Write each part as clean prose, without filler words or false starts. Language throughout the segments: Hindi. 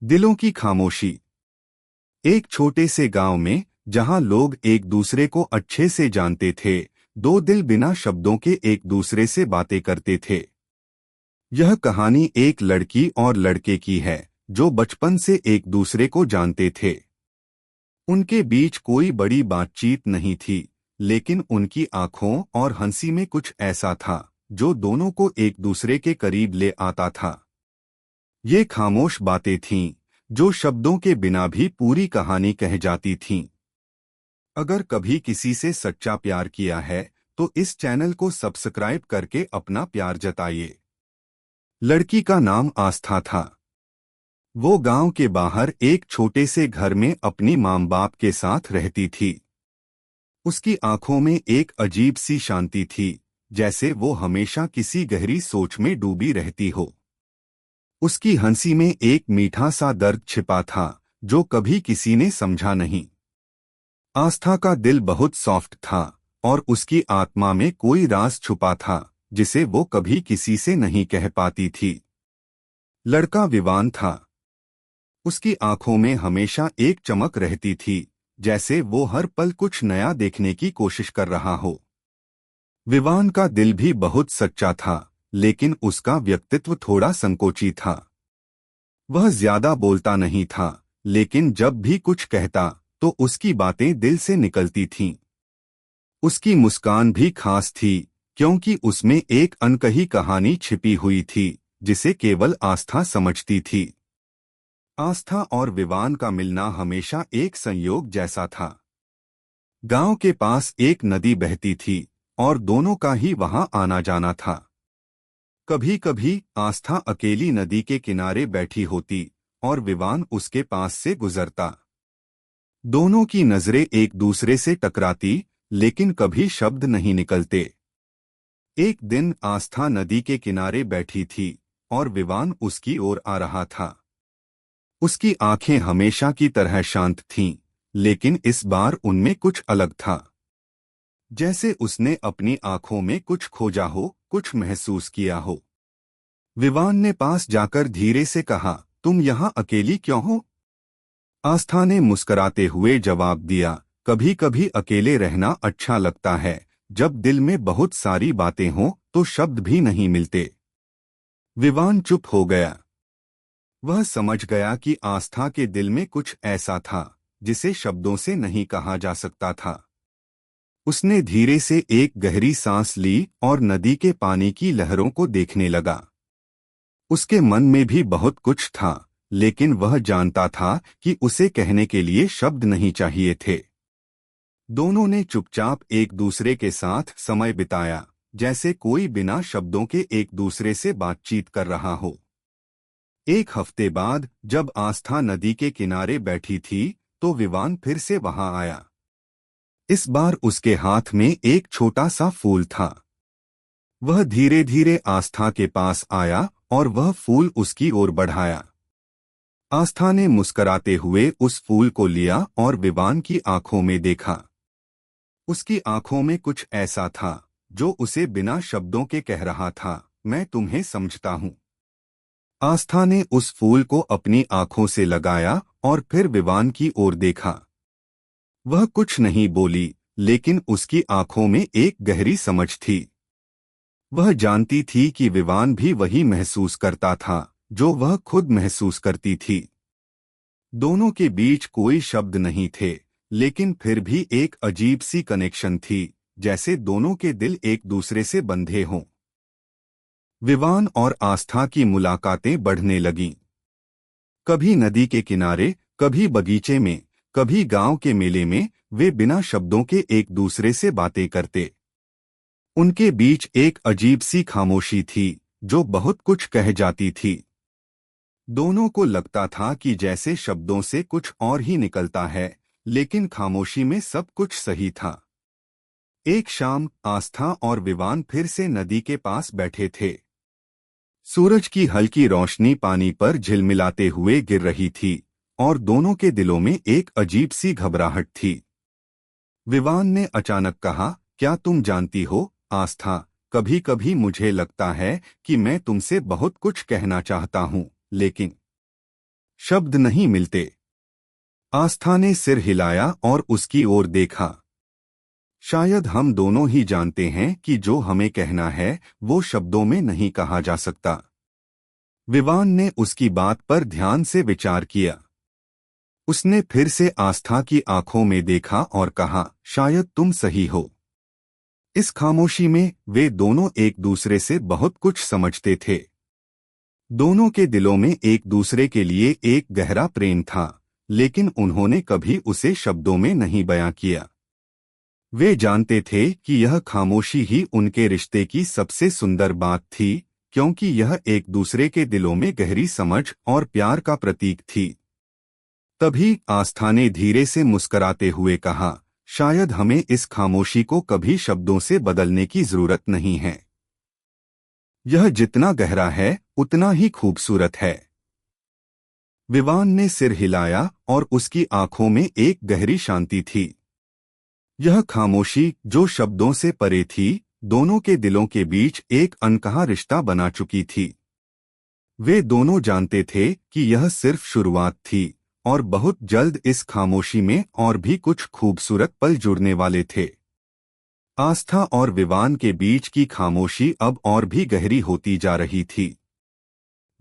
दिलों की खामोशी। एक छोटे से गांव में जहां लोग एक दूसरे को अच्छे से जानते थे, दो दिल बिना शब्दों के एक दूसरे से बातें करते थे। यह कहानी एक लड़की और लड़के की है जो बचपन से एक दूसरे को जानते थे। उनके बीच कोई बड़ी बातचीत नहीं थी, लेकिन उनकी आंखों और हंसी में कुछ ऐसा था जो दोनों को एक दूसरे के करीब ले आता था। ये खामोश बातें थीं जो शब्दों के बिना भी पूरी कहानी कह जाती थीं। अगर कभी किसी से सच्चा प्यार किया है तो इस चैनल को सब्सक्राइब करके अपना प्यार जताइए। लड़की का नाम आस्था था। वो गांव के बाहर एक छोटे से घर में अपनी माँ बाप के साथ रहती थी। उसकी आंखों में एक अजीब सी शांति थी, जैसे वो हमेशा किसी गहरी सोच में डूबी रहती हो। उसकी हंसी में एक मीठा सा दर्द छिपा था जो कभी किसी ने समझा नहीं। आस्था का दिल बहुत सॉफ्ट था और उसकी आत्मा में कोई राज छुपा था जिसे वो कभी किसी से नहीं कह पाती थी। लड़का विवान था। उसकी आंखों में हमेशा एक चमक रहती थी, जैसे वो हर पल कुछ नया देखने की कोशिश कर रहा हो। विवान का दिल भी बहुत सच्चा था, लेकिन उसका व्यक्तित्व थोड़ा संकोची था। वह ज्यादा बोलता नहीं था, लेकिन जब भी कुछ कहता तो उसकी बातें दिल से निकलती थीं। उसकी मुस्कान भी खास थी, क्योंकि उसमें एक अनकही कहानी छिपी हुई थी जिसे केवल आस्था समझती थी। आस्था और विवान का मिलना हमेशा एक संयोग जैसा था। गांव के पास एक नदी बहती थी और दोनों का ही वहां आना जाना था। कभी कभी आस्था अकेली नदी के किनारे बैठी होती और विवान उसके पास से गुजरता। दोनों की नजरें एक दूसरे से टकराती, लेकिन कभी शब्द नहीं निकलते। एक दिन आस्था नदी के किनारे बैठी थी और विवान उसकी ओर आ रहा था। उसकी आंखें हमेशा की तरह शांत थीं, लेकिन इस बार उनमें कुछ अलग था। जैसे उसने अपनी आंखों में कुछ खोजा हो, कुछ महसूस किया हो। विवान ने पास जाकर धीरे से कहा, तुम यहाँ अकेली क्यों हो? आस्था ने मुस्कुराते हुए जवाब दिया, कभी कभी अकेले रहना अच्छा लगता है। जब दिल में बहुत सारी बातें हों तो शब्द भी नहीं मिलते। विवान चुप हो गया। वह समझ गया कि आस्था के दिल में कुछ ऐसा था जिसे शब्दों से नहीं कहा जा सकता था। उसने धीरे से एक गहरी सांस ली और नदी के पानी की लहरों को देखने लगा। उसके मन में भी बहुत कुछ था, लेकिन वह जानता था कि उसे कहने के लिए शब्द नहीं चाहिए थे। दोनों ने चुपचाप एक दूसरे के साथ समय बिताया, जैसे कोई बिना शब्दों के एक दूसरे से बातचीत कर रहा हो। एक हफ्ते बाद जब आस्था नदी के किनारे बैठी थी तो विवान फिर से वहां आया। इस बार उसके हाथ में एक छोटा सा फूल था। वह धीरे धीरे आस्था के पास आया और वह फूल उसकी ओर बढ़ाया। आस्था ने मुस्कुराते हुए उस फूल को लिया और विवान की आंखों में देखा। उसकी आंखों में कुछ ऐसा था जो उसे बिना शब्दों के कह रहा था, मैं तुम्हें समझता हूं। आस्था ने उस फूल को अपनी आंखों से लगाया और फिर विवान की ओर देखा। वह कुछ नहीं बोली, लेकिन उसकी आंखों में एक गहरी समझ थी। वह जानती थी कि विवान भी वही महसूस करता था जो वह खुद महसूस करती थी। दोनों के बीच कोई शब्द नहीं थे, लेकिन फिर भी एक अजीब सी कनेक्शन थी, जैसे दोनों के दिल एक दूसरे से बंधे हों। विवान और आस्था की मुलाकातें बढ़ने लगीं। कभी नदी के किनारे, कभी बगीचे में, कभी गांव के मेले में वे बिना शब्दों के एक दूसरे से बातें करते। उनके बीच एक अजीब सी खामोशी थी जो बहुत कुछ कह जाती थी। दोनों को लगता था कि जैसे शब्दों से कुछ और ही निकलता है, लेकिन खामोशी में सब कुछ सही था। एक शाम आस्था और विवान फिर से नदी के पास बैठे थे। सूरज की हल्की रोशनी पानी पर झिलमिलाते हुए गिर रही थी और दोनों के दिलों में एक अजीब सी घबराहट थी। विवान ने अचानक कहा, क्या तुम जानती हो आस्था, कभी कभी मुझे लगता है कि मैं तुमसे बहुत कुछ कहना चाहता हूँ, लेकिन शब्द नहीं मिलते। आस्था ने सिर हिलाया और उसकी ओर देखा। शायद हम दोनों ही जानते हैं कि जो हमें कहना है वो शब्दों में नहीं कहा जा सकता। विवान ने उसकी बात पर ध्यान से विचार किया। उसने फिर से आस्था की आंखों में देखा और कहा, शायद तुम सही हो। इस खामोशी में वे दोनों एक दूसरे से बहुत कुछ समझते थे। दोनों के दिलों में एक दूसरे के लिए एक गहरा प्रेम था, लेकिन उन्होंने कभी उसे शब्दों में नहीं बयां किया। वे जानते थे कि यह खामोशी ही उनके रिश्ते की सबसे सुंदर बात थी, क्योंकि यह एक दूसरे के दिलों में गहरी समझ और प्यार का प्रतीक थी। तभी आस्था ने धीरे से मुस्कुराते हुए कहा, शायद हमें इस खामोशी को कभी शब्दों से बदलने की जरूरत नहीं है। यह जितना गहरा है उतना ही खूबसूरत है। विवान ने सिर हिलाया और उसकी आंखों में एक गहरी शांति थी। यह खामोशी जो शब्दों से परे थी, दोनों के दिलों के बीच एक अनकहा रिश्ता बना चुकी थी। वे दोनों जानते थे कि यह सिर्फ शुरुआत थी और बहुत जल्द इस खामोशी में और भी कुछ खूबसूरत पल जुड़ने वाले थे। आस्था और विवान के बीच की खामोशी अब और भी गहरी होती जा रही थी।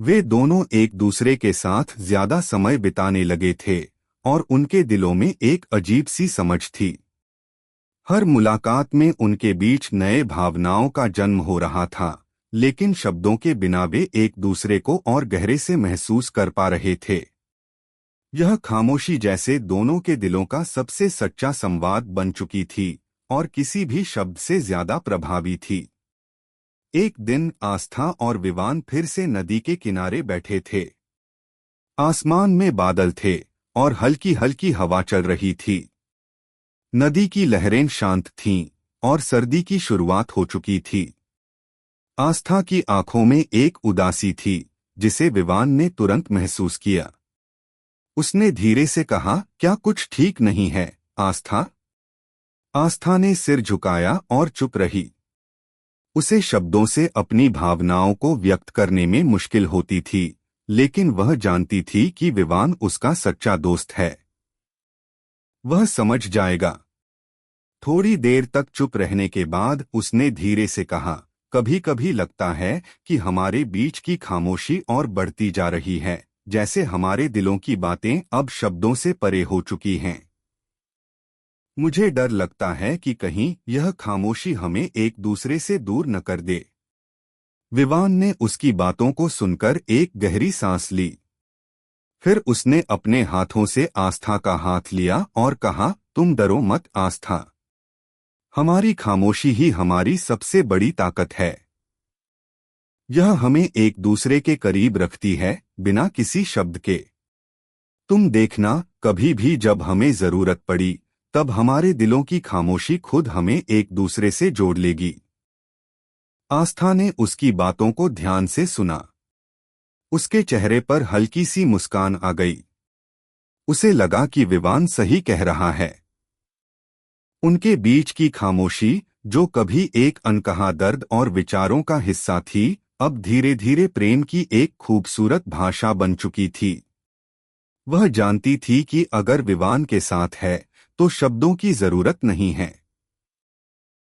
वे दोनों एक दूसरे के साथ ज्यादा समय बिताने लगे थे और उनके दिलों में एक अजीब सी समझ थी। हर मुलाकात में उनके बीच नए भावनाओं का जन्म हो रहा था, लेकिन शब्दों के बिना वे एक दूसरे को और गहरे से महसूस कर पा रहे थे। यह खामोशी जैसे दोनों के दिलों का सबसे सच्चा संवाद बन चुकी थी और किसी भी शब्द से ज्यादा प्रभावी थी। एक दिन आस्था और विवान फिर से नदी के किनारे बैठे थे। आसमान में बादल थे और हल्की हल्की हवा चल रही थी। नदी की लहरें शांत थीं और सर्दी की शुरुआत हो चुकी थी। आस्था की आंखों में एक उदासी थी, जिसे विवान ने तुरंत महसूस किया। उसने धीरे से कहा, क्या कुछ ठीक नहीं है, आस्था? आस्था ने सिर झुकाया और चुप रही। उसे शब्दों से अपनी भावनाओं को व्यक्त करने में मुश्किल होती थी, लेकिन वह जानती थी कि विवान उसका सच्चा दोस्त है। वह समझ जाएगा। थोड़ी देर तक चुप रहने के बाद उसने धीरे से कहा, कभी कभी लगता है कि हमारे बीच की खामोशी और बढ़ती जा रही है, जैसे हमारे दिलों की बातें अब शब्दों से परे हो चुकी हैं। मुझे डर लगता है कि कहीं यह खामोशी हमें एक दूसरे से दूर न कर दे। विवान ने उसकी बातों को सुनकर एक गहरी सांस ली। फिर उसने अपने हाथों से आस्था का हाथ लिया और कहा, तुम डरो मत आस्था। हमारी खामोशी ही हमारी सबसे बड़ी ताकत है। यह हमें एक दूसरे के करीब रखती है, बिना किसी शब्द के। तुम देखना, कभी भी जब हमें जरूरत पड़ी, तब हमारे दिलों की खामोशी खुद हमें एक दूसरे से जोड़ लेगी। आस्था ने उसकी बातों को ध्यान से सुना। उसके चेहरे पर हल्की सी मुस्कान आ गई। उसे लगा कि विवान सही कह रहा है। उनके बीच की खामोशी, जो कभी एक अनकहा दर्द और विचारों का हिस्सा थी, अब धीरे धीरे प्रेम की एक खूबसूरत भाषा बन चुकी थी। वह जानती थी कि अगर विवान के साथ है, तो शब्दों की जरूरत नहीं है।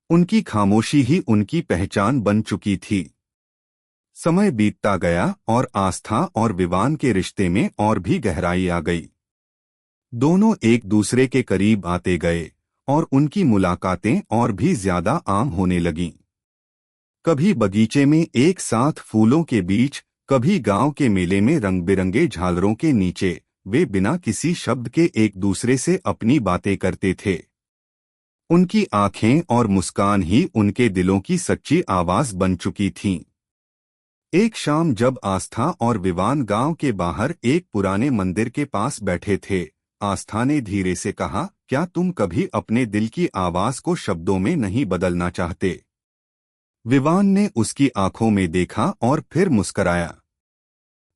उनकी खामोशी ही उनकी पहचान बन चुकी थी। समय बीतता गया और आस्था और विवान के रिश्ते में और भी गहराई आ गई। दोनों एक दूसरे के करीब आते गए और उनकी मुलाकातें और भी ज्यादा आम होने लगीं। कभी बगीचे में एक साथ फूलों के बीच, कभी गांव के मेले में रंग बिरंगे झालरों के नीचे, वे बिना किसी शब्द के एक दूसरे से अपनी बातें करते थे। उनकी आंखें और मुस्कान ही उनके दिलों की सच्ची आवाज बन चुकी थीं। एक शाम जब आस्था और विवान गांव के बाहर एक पुराने मंदिर के पास बैठे थे, आस्था ने धीरे से कहा, क्या तुम कभी अपने दिल की आवाज को शब्दों में नहीं बदलना चाहते? विवान ने उसकी आंखों में देखा और फिर मुस्कराया।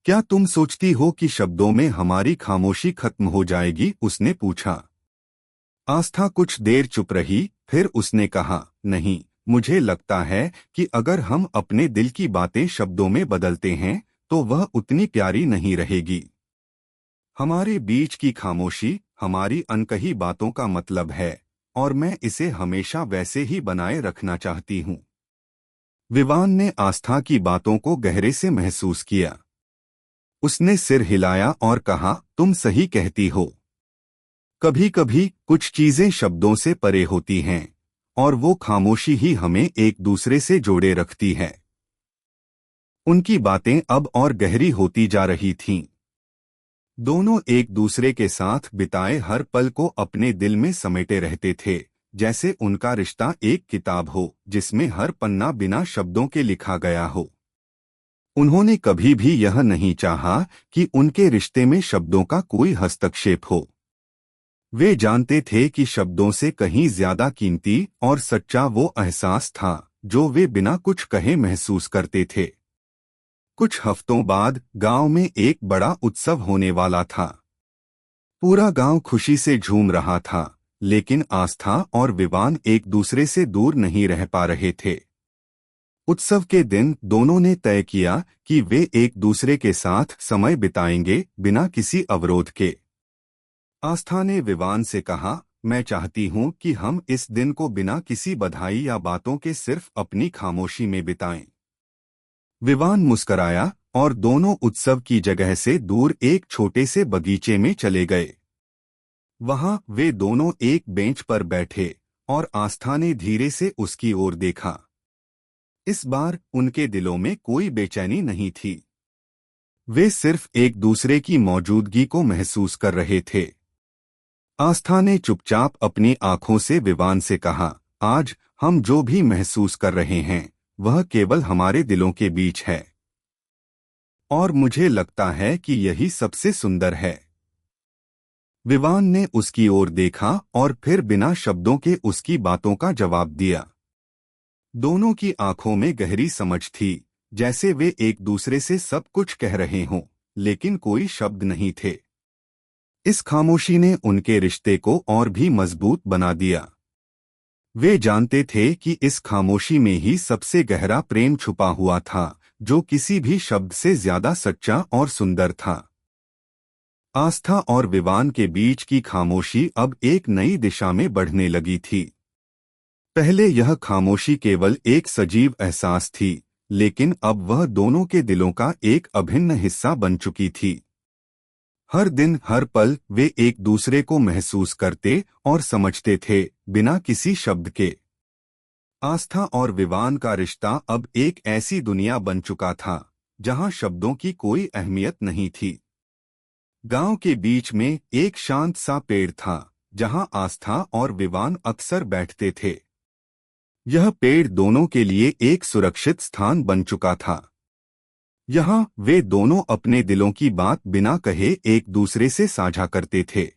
क्या तुम सोचती हो कि शब्दों में हमारी खामोशी खत्म हो जाएगी? उसने पूछा। आस्था कुछ देर चुप रही, फिर उसने कहा, नहीं, मुझे लगता है कि अगर हम अपने दिल की बातें शब्दों में बदलते हैं, तो वह उतनी प्यारी नहीं रहेगी। हमारे बीच की खामोशी हमारी अनकही बातों का मतलब है और मैं इसे हमेशा वैसे ही बनाए रखना चाहती हूँ। विवान ने आस्था की बातों को गहरे से महसूस किया। उसने सिर हिलाया और कहा, तुम सही कहती हो। कभी कभी कुछ चीजें शब्दों से परे होती हैं और वो खामोशी ही हमें एक दूसरे से जोड़े रखती है। उनकी बातें अब और गहरी होती जा रही थीं। दोनों एक दूसरे के साथ बिताए हर पल को अपने दिल में समेटे रहते थे, जैसे उनका रिश्ता एक किताब हो जिसमें हर पन्ना बिना शब्दों के लिखा गया हो। उन्होंने कभी भी यह नहीं चाहा कि उनके रिश्ते में शब्दों का कोई हस्तक्षेप हो। वे जानते थे कि शब्दों से कहीं ज्यादा कीमती और सच्चा वो एहसास था जो वे बिना कुछ कहे महसूस करते थे। कुछ हफ्तों बाद गांव में एक बड़ा उत्सव होने वाला था। पूरा गांव खुशी से झूम रहा था, लेकिन आस्था और विवान एक दूसरे से दूर नहीं रह पा रहे थे। उत्सव के दिन दोनों ने तय किया कि वे एक दूसरे के साथ समय बिताएंगे बिना किसी अवरोध के। आस्था ने विवान से कहा, मैं चाहती हूं कि हम इस दिन को बिना किसी बधाई या बातों के सिर्फ अपनी खामोशी में बिताएं। विवान मुस्कराया और दोनों उत्सव की जगह से दूर एक छोटे से बगीचे में चले गए। वहां वे दोनों एक बेंच पर बैठे और आस्था ने धीरे से उसकी ओर देखा। इस बार उनके दिलों में कोई बेचैनी नहीं थी। वे सिर्फ एक दूसरे की मौजूदगी को महसूस कर रहे थे। आस्था ने चुपचाप अपनी आंखों से विवान से कहा, आज हम जो भी महसूस कर रहे हैं वह केवल हमारे दिलों के बीच है और मुझे लगता है कि यही सबसे सुंदर है। विवान ने उसकी ओर देखा और फिर बिना शब्दों के उसकी बातों का जवाब दिया। दोनों की आंखों में गहरी समझ थी, जैसे वे एक दूसरे से सब कुछ कह रहे हों, लेकिन कोई शब्द नहीं थे। इस खामोशी ने उनके रिश्ते को और भी मजबूत बना दिया। वे जानते थे कि इस खामोशी में ही सबसे गहरा प्रेम छुपा हुआ था, जो किसी भी शब्द से ज्यादा सच्चा और सुंदर था। आस्था और विवान के बीच की खामोशी अब एक नई दिशा में बढ़ने लगी थी। पहले यह खामोशी केवल एक सजीव एहसास थी, लेकिन अब वह दोनों के दिलों का एक अभिन्न हिस्सा बन चुकी थी। हर दिन हर पल वे एक दूसरे को महसूस करते और समझते थे, बिना किसी शब्द के। आस्था और विवान का रिश्ता अब एक ऐसी दुनिया बन चुका था जहां शब्दों की कोई अहमियत नहीं थी। गांव के बीच में एक शांत सा पेड़ था जहां आस्था और विवान अक्सर बैठते थे। यह पेड़ दोनों के लिए एक सुरक्षित स्थान बन चुका था। यहाँ वे दोनों अपने दिलों की बात बिना कहे एक दूसरे से साझा करते थे।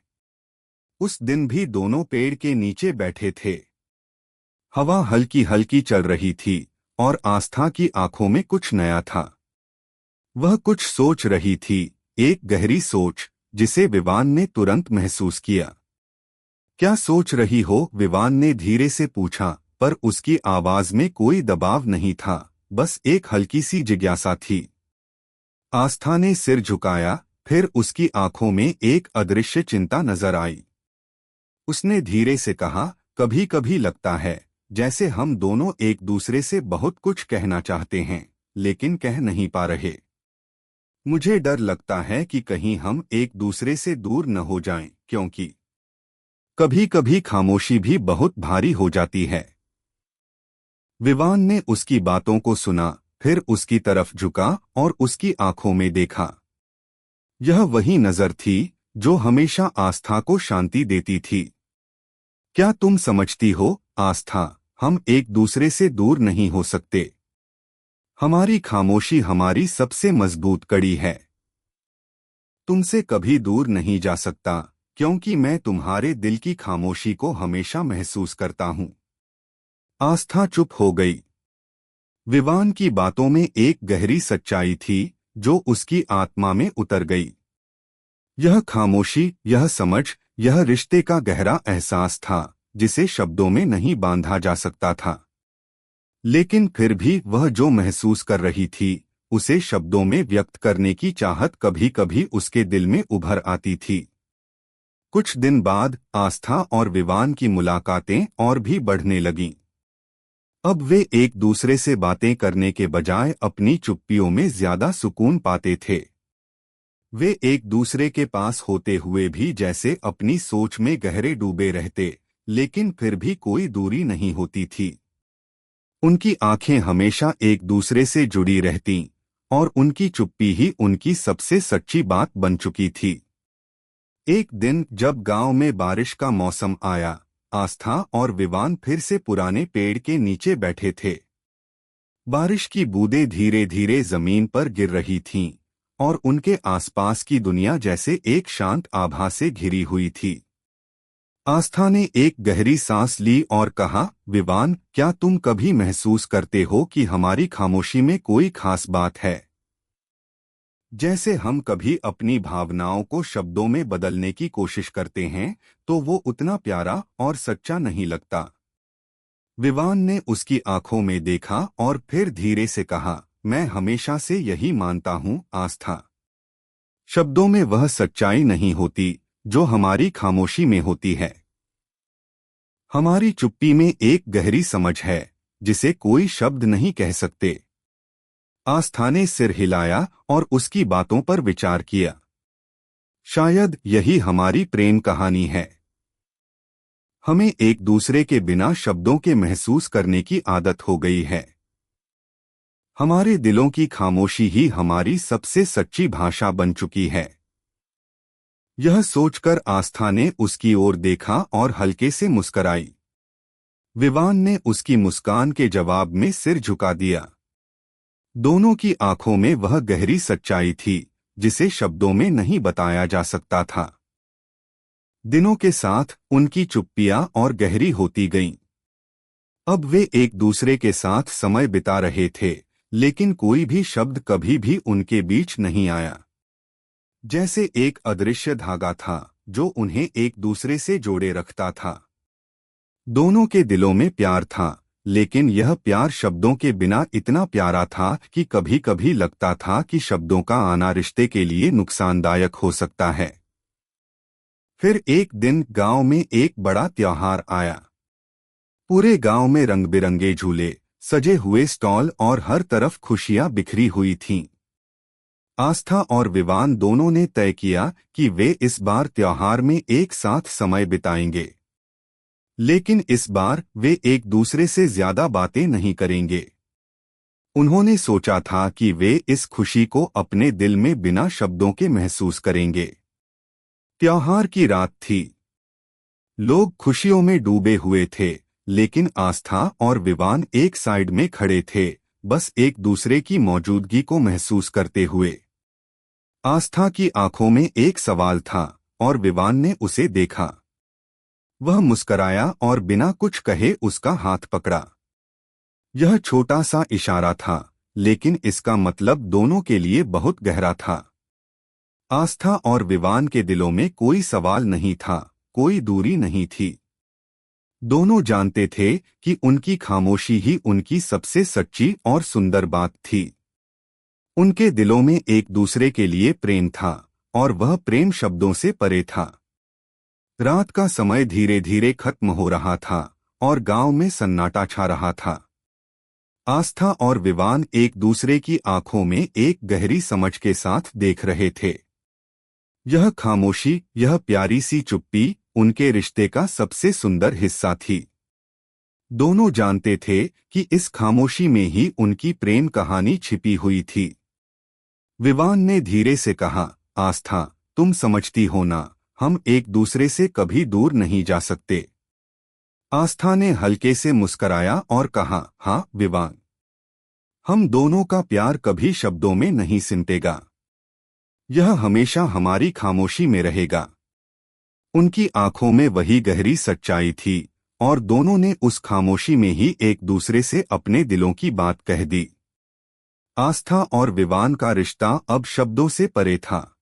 उस दिन भी दोनों पेड़ के नीचे बैठे थे। हवा हल्की हल्की चल रही थी और आस्था की आंखों में कुछ नया था। वह कुछ सोच रही थी, एक गहरी सोच जिसे विवान ने तुरंत महसूस किया। क्या सोच रही हो? विवान ने धीरे से पूछा, पर उसकी आवाज में कोई दबाव नहीं था, बस एक हल्की सी जिज्ञासा थी। आस्था ने सिर झुकाया, फिर उसकी आंखों में एक अदृश्य चिंता नजर आई। उसने धीरे से कहा, कभी कभी लगता है जैसे हम दोनों एक दूसरे से बहुत कुछ कहना चाहते हैं, लेकिन कह नहीं पा रहे। मुझे डर लगता है कि कहीं हम एक दूसरे से दूर न हो जाएं, क्योंकि कभी कभी खामोशी भी बहुत भारी हो जाती है। विवान ने उसकी बातों को सुना, फिर उसकी तरफ झुका और उसकी आंखों में देखा। यह वही नजर थी जो हमेशा आस्था को शांति देती थी। क्या तुम समझती हो आस्था, हम एक दूसरे से दूर नहीं हो सकते। हमारी खामोशी हमारी सबसे मजबूत कड़ी है। तुमसे कभी दूर नहीं जा सकता, क्योंकि मैं तुम्हारे दिल की खामोशी को हमेशा महसूस करता हूं। आस्था चुप हो गई। विवान की बातों में एक गहरी सच्चाई थी जो उसकी आत्मा में उतर गई। यह खामोशी, यह समझ, यह रिश्ते का गहरा एहसास था जिसे शब्दों में नहीं बांधा जा सकता था। लेकिन फिर भी वह जो महसूस कर रही थी उसे शब्दों में व्यक्त करने की चाहत कभी कभी उसके दिल में उभर आती थी। कुछ दिन बाद आस्था और विवान की मुलाकातें और भी बढ़ने लगीं। अब वे एक दूसरे से बातें करने के बजाय अपनी चुप्पियों में ज्यादा सुकून पाते थे। वे एक दूसरे के पास होते हुए भी जैसे अपनी सोच में गहरे डूबे रहते, लेकिन फिर भी कोई दूरी नहीं होती थी। उनकी आंखें हमेशा एक दूसरे से जुड़ी रहतीं, और उनकी चुप्पी ही उनकी सबसे सच्ची बात बन चुकी थी। एक दिन जब गांव में बारिश का मौसम आया, आस्था और विवान फिर से पुराने पेड़ के नीचे बैठे थे। बारिश की बूंदें धीरे धीरे जमीन पर गिर रही थीं, और उनके आसपास की दुनिया जैसे एक शांत आभा से घिरी हुई थी। आस्था ने एक गहरी सांस ली और कहा, विवान, क्या तुम कभी महसूस करते हो कि हमारी खामोशी में कोई खास बात है? जैसे हम कभी अपनी भावनाओं को शब्दों में बदलने की कोशिश करते हैं, तो वो उतना प्यारा और सच्चा नहीं लगता। विवान ने उसकी आंखों में देखा और फिर धीरे से कहा, मैं हमेशा से यही मानता हूँ, आस्था। शब्दों में वह सच्चाई नहीं होती जो हमारी खामोशी में होती है। हमारी चुप्पी में एक गहरी समझ है जिसे कोई शब्द नहीं कह सकते। आस्था ने सिर हिलाया और उसकी बातों पर विचार किया। शायद यही हमारी प्रेम कहानी है। हमें एक दूसरे के बिना शब्दों के महसूस करने की आदत हो गई है। हमारे दिलों की खामोशी ही हमारी सबसे सच्ची भाषा बन चुकी है। यह सोचकर आस्था ने उसकी ओर देखा और हल्के से मुस्कराई। विवान ने उसकी मुस्कान के जवाब में सिर झुका दिया। दोनों की आंखों में वह गहरी सच्चाई थी जिसे शब्दों में नहीं बताया जा सकता था। दिनों के साथ उनकी चुप्पियां और गहरी होती गईं। अब वे एक दूसरे के साथ समय बिता रहे थे, लेकिन कोई भी शब्द कभी भी उनके बीच नहीं आया। जैसे एक अदृश्य धागा था जो उन्हें एक दूसरे से जोड़े रखता था। दोनों के दिलों में प्यार था, लेकिन यह प्यार शब्दों के बिना इतना प्यारा था कि कभी कभी लगता था कि शब्दों का आना रिश्ते के लिए नुकसानदायक हो सकता है। फिर एक दिन गांव में एक बड़ा त्योहार आया। पूरे गांव में रंग बिरंगे झूले, सजे हुए स्टॉल और हर तरफ खुशियां बिखरी हुई थीं। आस्था और विवान दोनों ने तय किया कि वे इस बार त्योहार में एक साथ समय बिताएंगे। लेकिन इस बार वे एक दूसरे से ज्यादा बातें नहीं करेंगे। उन्होंने सोचा था कि वे इस खुशी को अपने दिल में बिना शब्दों के महसूस करेंगे। त्योहार की रात थी। लोग खुशियों में डूबे हुए थे, लेकिन आस्था और विवान एक साइड में खड़े थे, बस एक दूसरे की मौजूदगी को महसूस करते हुए। आस्था की आंखों में एक सवाल था और विवान ने उसे देखा। वह मुस्कराया और बिना कुछ कहे उसका हाथ पकड़ा। यह छोटा सा इशारा था, लेकिन इसका मतलब दोनों के लिए बहुत गहरा था। आस्था और विवान के दिलों में कोई सवाल नहीं था, कोई दूरी नहीं थी। दोनों जानते थे कि उनकी खामोशी ही उनकी सबसे सच्ची और सुंदर बात थी। उनके दिलों में एक दूसरे के लिए प्रेम था, और वह प्रेम शब्दों से परे था। रात का समय धीरे धीरे खत्म हो रहा था और गांव में सन्नाटा छा रहा था। आस्था और विवान एक दूसरे की आंखों में एक गहरी समझ के साथ देख रहे थे। यह खामोशी, यह प्यारी सी चुप्पी उनके रिश्ते का सबसे सुंदर हिस्सा थी। दोनों जानते थे कि इस खामोशी में ही उनकी प्रेम कहानी छिपी हुई थी। विवान ने धीरे से कहा, आस्था, तुम समझती हो ना, हम एक दूसरे से कभी दूर नहीं जा सकते। आस्था ने हल्के से मुस्कराया और कहा, हाँ विवान, हम दोनों का प्यार कभी शब्दों में नहीं सिमटेगा। यह हमेशा हमारी खामोशी में रहेगा। उनकी आंखों में वही गहरी सच्चाई थी, और दोनों ने उस खामोशी में ही एक दूसरे से अपने दिलों की बात कह दी। आस्था और विवान का रिश्ता अब शब्दों से परे था।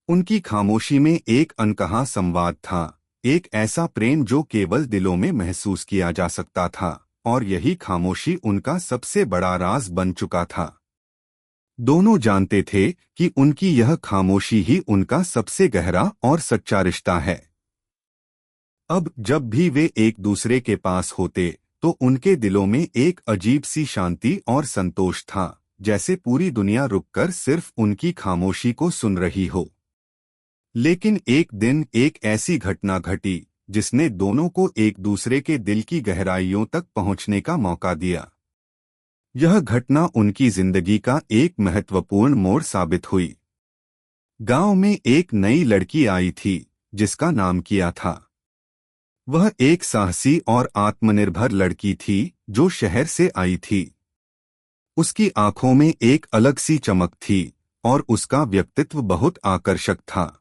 उनकी खामोशी में एक अनकहा संवाद था, एक ऐसा प्रेम जो केवल दिलों में महसूस किया जा सकता था, और यही खामोशी उनका सबसे बड़ा राज बन चुका था। दोनों जानते थे कि उनकी यह खामोशी ही उनका सबसे गहरा और सच्चा रिश्ता है। अब जब भी वे एक दूसरे के पास होते तो उनके दिलों में एक अजीब सी शांति और संतोष था, जैसे पूरी दुनिया रुककर सिर्फ उनकी खामोशी को सुन रही हो। लेकिन एक दिन एक ऐसी घटना घटी जिसने दोनों को एक दूसरे के दिल की गहराइयों तक पहुंचने का मौका दिया। यह घटना उनकी जिंदगी का एक महत्वपूर्ण मोड़ साबित हुई। गांव में एक नई लड़की आई थी जिसका नाम किया था। वह एक साहसी और आत्मनिर्भर लड़की थी जो शहर से आई थी। उसकी आंखों में एक अलग सी चमक थी और उसका व्यक्तित्व बहुत आकर्षक था।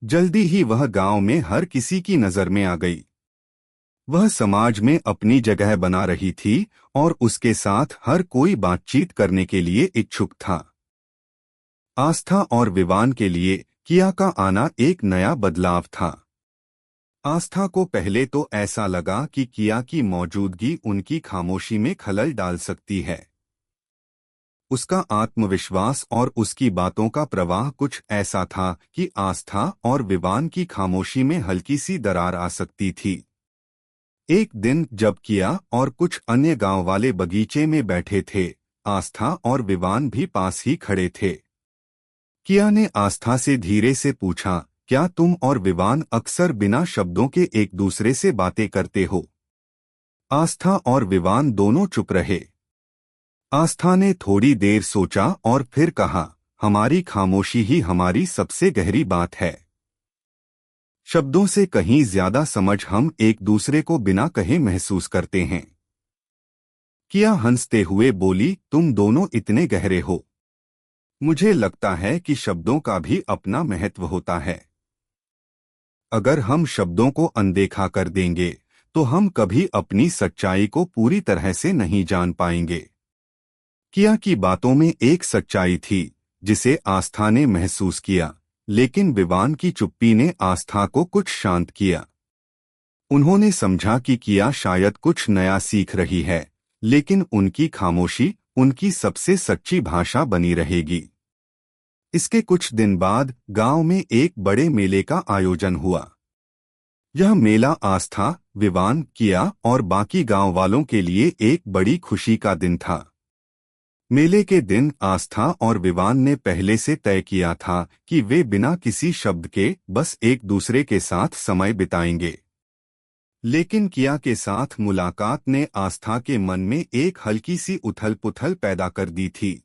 जल्दी ही वह गांव में हर किसी की नजर में आ गई। वह समाज में अपनी जगह बना रही थी और उसके साथ हर कोई बातचीत करने के लिए इच्छुक था। आस्था और विवान के लिए किया का आना एक नया बदलाव था। आस्था को पहले तो ऐसा लगा कि किया की मौजूदगी उनकी खामोशी में खलल डाल सकती है। उसका आत्मविश्वास और उसकी बातों का प्रवाह कुछ ऐसा था कि आस्था और विवान की खामोशी में हल्की सी दरार आ सकती थी। एक दिन जब किया और कुछ अन्य गांव वाले बगीचे में बैठे थे, आस्था और विवान भी पास ही खड़े थे। किया ने आस्था से धीरे से पूछा, क्या तुम और विवान अक्सर बिना शब्दों के एक दूसरे से बातें करते हो? आस्था और विवान दोनों चुप रहे। आस्था ने थोड़ी देर सोचा और फिर कहा, हमारी खामोशी ही हमारी सबसे गहरी बात है। शब्दों से कहीं ज्यादा समझ हम एक दूसरे को बिना कहे महसूस करते हैं। किया हंसते हुए बोली, तुम दोनों इतने गहरे हो। मुझे लगता है कि शब्दों का भी अपना महत्व होता है। अगर हम शब्दों को अनदेखा कर देंगे तो हम कभी अपनी सच्चाई को पूरी तरह से नहीं जान पाएंगे। किया की बातों में एक सच्चाई थी जिसे आस्था ने महसूस किया, लेकिन विवान की चुप्पी ने आस्था को कुछ शांत किया। उन्होंने समझा कि किया शायद कुछ नया सीख रही है, लेकिन उनकी खामोशी उनकी सबसे सच्ची भाषा बनी रहेगी। इसके कुछ दिन बाद गांव में एक बड़े मेले का आयोजन हुआ। यह मेला आस्था, विवान, किया और बाकी गांव वालों के लिए एक बड़ी खुशी का दिन था। मेले के दिन आस्था और विवान ने पहले से तय किया था कि वे बिना किसी शब्द के बस एक दूसरे के साथ समय बिताएंगे। लेकिन किया के साथ मुलाकात ने आस्था के मन में एक हल्की सी उथल-पुथल पैदा कर दी थी।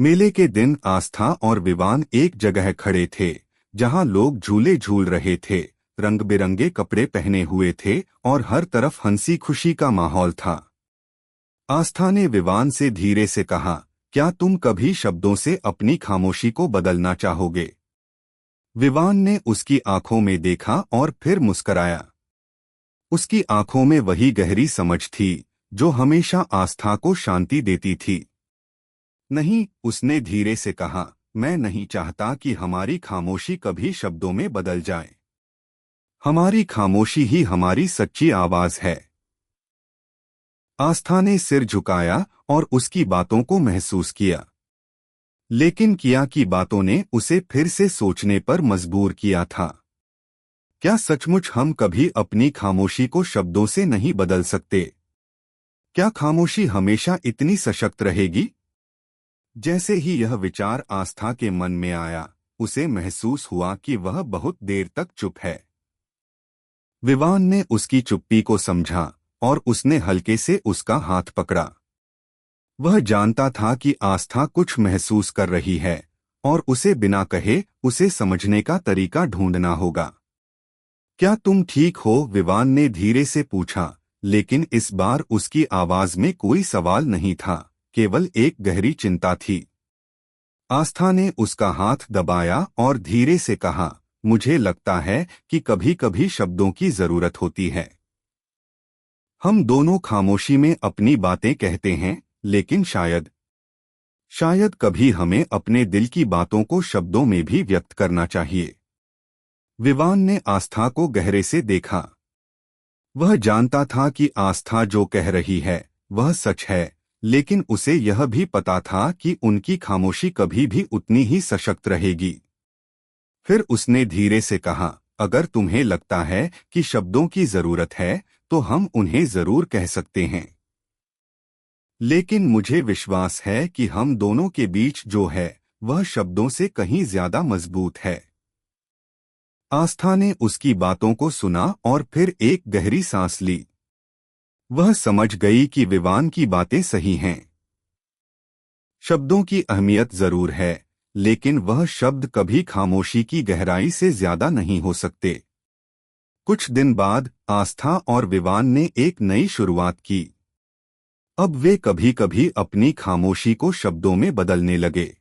मेले के दिन आस्था और विवान एक जगह खड़े थे जहां लोग झूले झूल रहे थे, रंग बिरंगे कपड़े पहने हुए थे और हर तरफ हंसी खुशी का माहौल था। आस्था ने विवान से धीरे से कहा, क्या तुम कभी शब्दों से अपनी खामोशी को बदलना चाहोगे? विवान ने उसकी आंखों में देखा और फिर मुस्कराया। उसकी आंखों में वही गहरी समझ थी जो हमेशा आस्था को शांति देती थी। नहीं, उसने धीरे से कहा, मैं नहीं चाहता कि हमारी खामोशी कभी शब्दों में बदल जाए। हमारी खामोशी ही हमारी सच्ची आवाज है। आस्था ने सिर झुकाया और उसकी बातों को महसूस किया, लेकिन किया की बातों ने उसे फिर से सोचने पर मजबूर किया था। क्या सचमुच हम कभी अपनी खामोशी को शब्दों से नहीं बदल सकते? क्या खामोशी हमेशा इतनी सशक्त रहेगी? जैसे ही यह विचार आस्था के मन में आया, उसे महसूस हुआ कि वह बहुत देर तक चुप है। विवान ने उसकी चुप्पी को समझा और उसने हल्के से उसका हाथ पकड़ा। वह जानता था कि आस्था कुछ महसूस कर रही है और उसे बिना कहे उसे समझने का तरीका ढूंढना होगा। क्या तुम ठीक हो? विवान ने धीरे से पूछा, लेकिन इस बार उसकी आवाज में कोई सवाल नहीं था, केवल एक गहरी चिंता थी। आस्था ने उसका हाथ दबाया और धीरे से कहा, मुझे लगता है कि कभी-कभी शब्दों की जरूरत होती है। हम दोनों खामोशी में अपनी बातें कहते हैं, लेकिन शायद कभी हमें अपने दिल की बातों को शब्दों में भी व्यक्त करना चाहिए। विवान ने आस्था को गहरे से देखा। वह जानता था कि आस्था जो कह रही है वह सच है, लेकिन उसे यह भी पता था कि उनकी खामोशी कभी भी उतनी ही सशक्त रहेगी। फिर उसने धीरे से कहा, अगर तुम्हें लगता है कि शब्दों की जरूरत है तो हम उन्हें जरूर कह सकते हैं, लेकिन मुझे विश्वास है कि हम दोनों के बीच जो है वह शब्दों से कहीं ज्यादा मजबूत है। आस्था ने उसकी बातों को सुना और फिर एक गहरी सांस ली। वह समझ गई कि विवान की बातें सही हैं। शब्दों की अहमियत जरूर है, लेकिन वह शब्द कभी खामोशी की गहराई से ज्यादा नहीं हो सकते। कुछ दिन बाद आस्था और विवान ने एक नई शुरुआत की। अब वे कभी कभी अपनी खामोशी को शब्दों में बदलने लगे।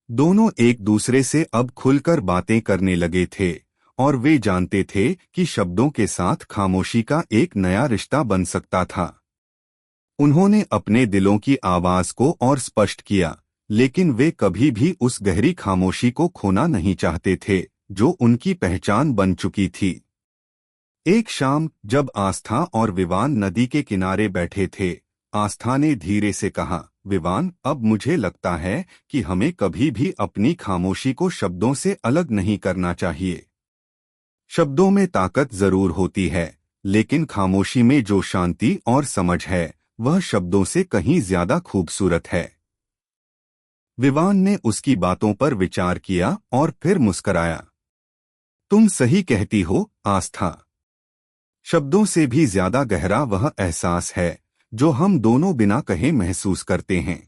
दोनों एक दूसरे से अब खुलकर बातें करने लगे थे और वे जानते थे कि शब्दों के साथ खामोशी का एक नया रिश्ता बन सकता था। उन्होंने अपने दिलों की आवाज को और स्पष्ट किया, लेकिन वे कभी भी उस गहरी खामोशी को खोना नहीं चाहते थे जो उनकी पहचान बन चुकी थी। एक शाम जब आस्था और विवान नदी के किनारे बैठे थे, आस्था ने धीरे से कहा, विवान, अब मुझे लगता है कि हमें कभी भी अपनी खामोशी को शब्दों से अलग नहीं करना चाहिए। शब्दों में ताकत जरूर होती है, लेकिन खामोशी में जो शांति और समझ है वह शब्दों से कहीं ज्यादा खूबसूरत है। विवान ने उसकी बातों पर विचार किया और फिर मुस्कराया। तुम सही कहती हो, आस्था। शब्दों से भी ज्यादा गहरा वह एहसास है जो हम दोनों बिना कहे महसूस करते हैं।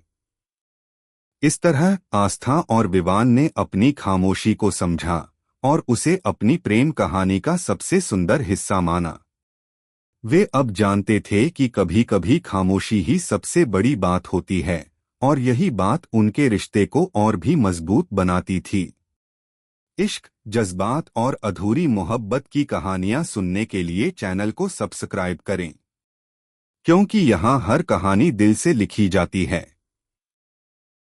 इस तरह आस्था और विवान ने अपनी खामोशी को समझा और उसे अपनी प्रेम कहानी का सबसे सुंदर हिस्सा माना। वे अब जानते थे कि कभी कभी खामोशी ही सबसे बड़ी बात होती है और यही बात उनके रिश्ते को और भी मजबूत बनाती थी। इश्क, जज्बात और अधूरी मोहब्बत की कहानियां सुनने के लिए चैनल को सब्सक्राइब करें, क्योंकि यहाँ हर कहानी दिल से लिखी जाती है।